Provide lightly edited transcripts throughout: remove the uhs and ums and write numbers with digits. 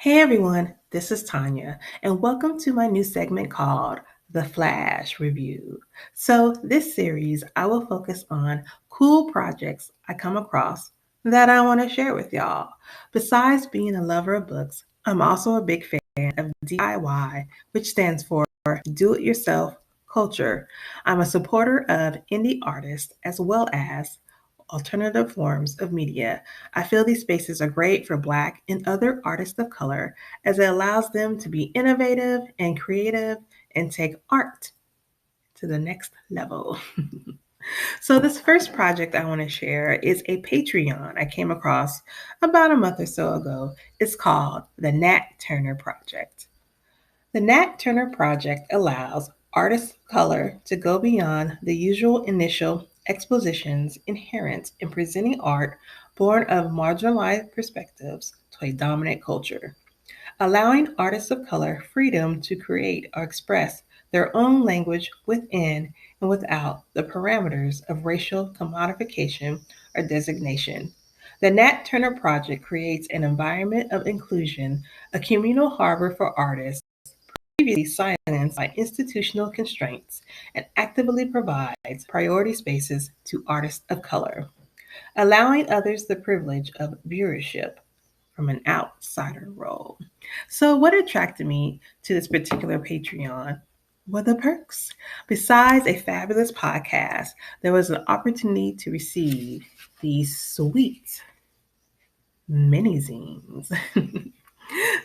Hey everyone, this is Tanya, and welcome to my new segment called The Flash Review. So, this series, I will focus on cool projects I come across that I want to share with y'all. Besides being a lover of books, I'm also a big fan of DIY, which stands for Do It Yourself Culture. I'm a supporter of indie artists as well as alternative forms of media. I feel these spaces are great for Black and other artists of color as it allows them to be innovative and creative and take art to the next level. So, this first project I want to share is a Patreon I came across about a month or so ago. It's called the Nat Turner Project. The Nat Turner Project allows artists of color to go beyond the usual initial expositions inherent in presenting art born of marginalized perspectives to a dominant culture, allowing artists of color freedom to create or express their own language within and without the parameters of racial commodification or designation. The Nat Turner Project creates an environment of inclusion, a communal harbor for artists previously silenced by institutional constraints, and actively provides priority spaces to artists of color, allowing others the privilege of viewership from an outsider role. So, what attracted me to this particular Patreon were the perks. Besides a fabulous podcast, there was an opportunity to receive these sweet mini zines.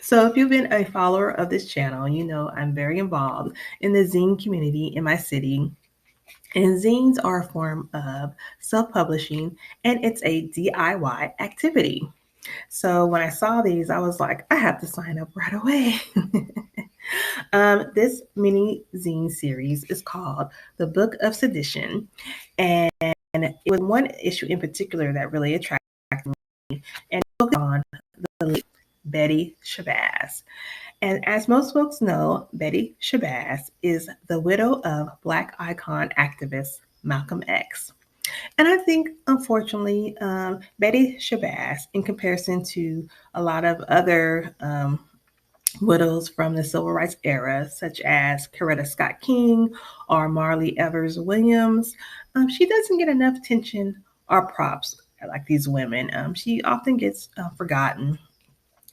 So, if you've been a follower of this channel, you know I'm very involved in the zine community in my city. And zines are a form of self publishing and it's a DIY activity. So, when I saw these, I was like, I have to sign up right away. This mini zine series is called The Book of Sedition. And it was one issue in particular that really attracted me and focused on the late Betty Shabazz. And as most folks know, Betty Shabazz is the widow of Black icon activist Malcolm X. And I think, unfortunately, Betty Shabazz, in comparison to a lot of other widows from the civil rights era, such as Coretta Scott King or Marley Evers Williams, she doesn't get enough attention or props like these women. She often gets forgotten.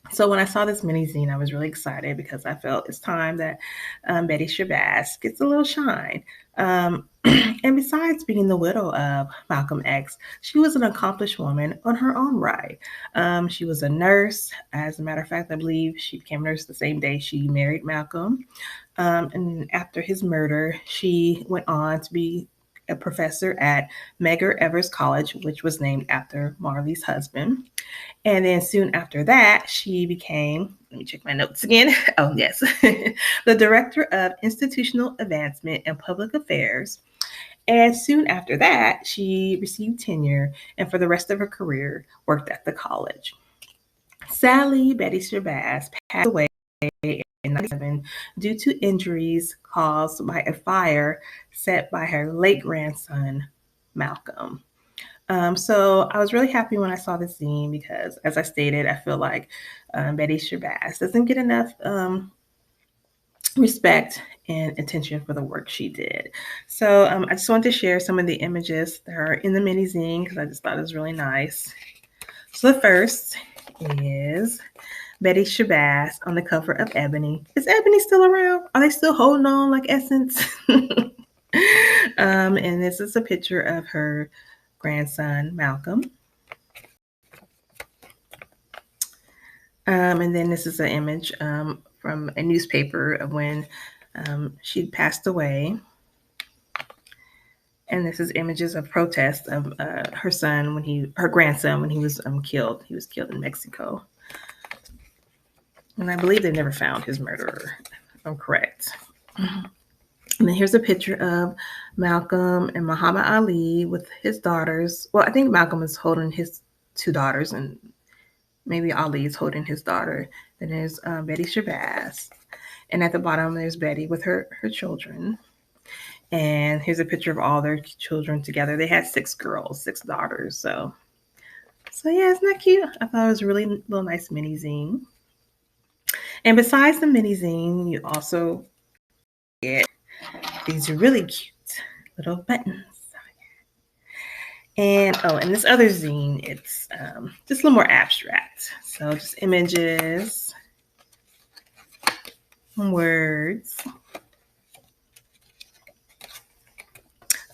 So when I saw this mini zine, I was really excited because I felt it's time that Betty Shabazz gets a little shine. And besides being the widow of Malcolm X, she was an accomplished woman on her own right. She was a nurse. As a matter of fact, I believe she became a nurse the same day she married Malcolm. And after his murder, she went on to be a professor at Medgar Evers College, which was named after Marley's husband. And then soon after that, she became, let me check my notes again. Oh, yes, the director of institutional advancement and public affairs. And soon after that, she received tenure and for the rest of her career worked at the college. Sadly, Betty Shabazz passed away in 1997 due to injuries caused by a fire set by her late grandson, Malcolm. So I was really happy when I saw this zine because, as I stated, I feel like Betty Shabazz doesn't get enough respect and attention for the work she did. So I just wanted to share some of the images that are in the mini zine because I just thought it was really nice. So the first is Betty Shabazz on the cover of Ebony. Is Ebony still around? Are they still holding on like Essence? And this is a picture of her grandson, Malcolm. And then this is an image from a newspaper of when she passed away. And this is images of protests of her grandson, when he was killed. He was killed in Mexico. And I believe they never found his murderer, if I'm correct. And then here's a picture of Malcolm and Muhammad Ali with his daughters. Well, I think Malcolm is holding his two daughters, and maybe Ali is holding his daughter. Then there's Betty Shabazz. And at the bottom, there's Betty with her children. And here's a picture of all their children together. They had 6 girls, 6 daughters. So yeah, isn't that cute? I thought it was a really little nice mini zine. And besides the mini zine, you also get these really cute little buttons. And this other zine, it's just a little more abstract. So just images, words.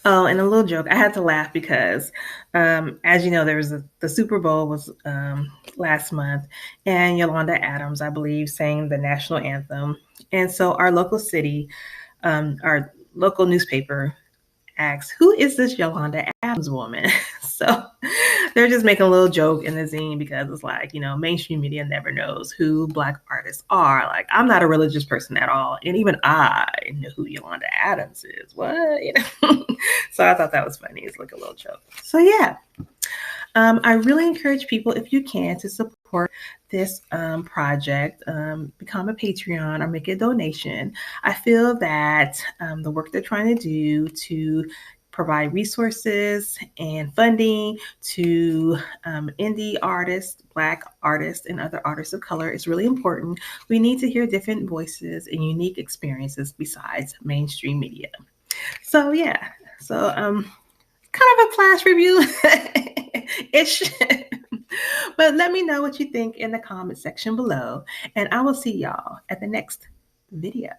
Oh, and a little joke. I had to laugh because, as you know, there was the Super Bowl was last month, and Yolanda Adams, I believe, sang the national anthem. And so our local city, our local newspaper asks, "Who is this Yolanda Adams woman?" So they're just making a little joke in the zine because it's like, mainstream media never knows who Black artists are. Like, I'm not a religious person at all, and even I know who Yolanda Adams is. What? So I thought that was funny. It's like a little joke. So yeah, I really encourage people, if you can, to support this project, become a Patreon or make a donation. I feel that the work they're trying to do to provide resources and funding to indie artists, Black artists, and other artists of color is really important. We need to hear different voices and unique experiences besides mainstream media. So yeah, so kind of a flash review ish. But let me know what you think in the comment section below, and I will see y'all at the next video.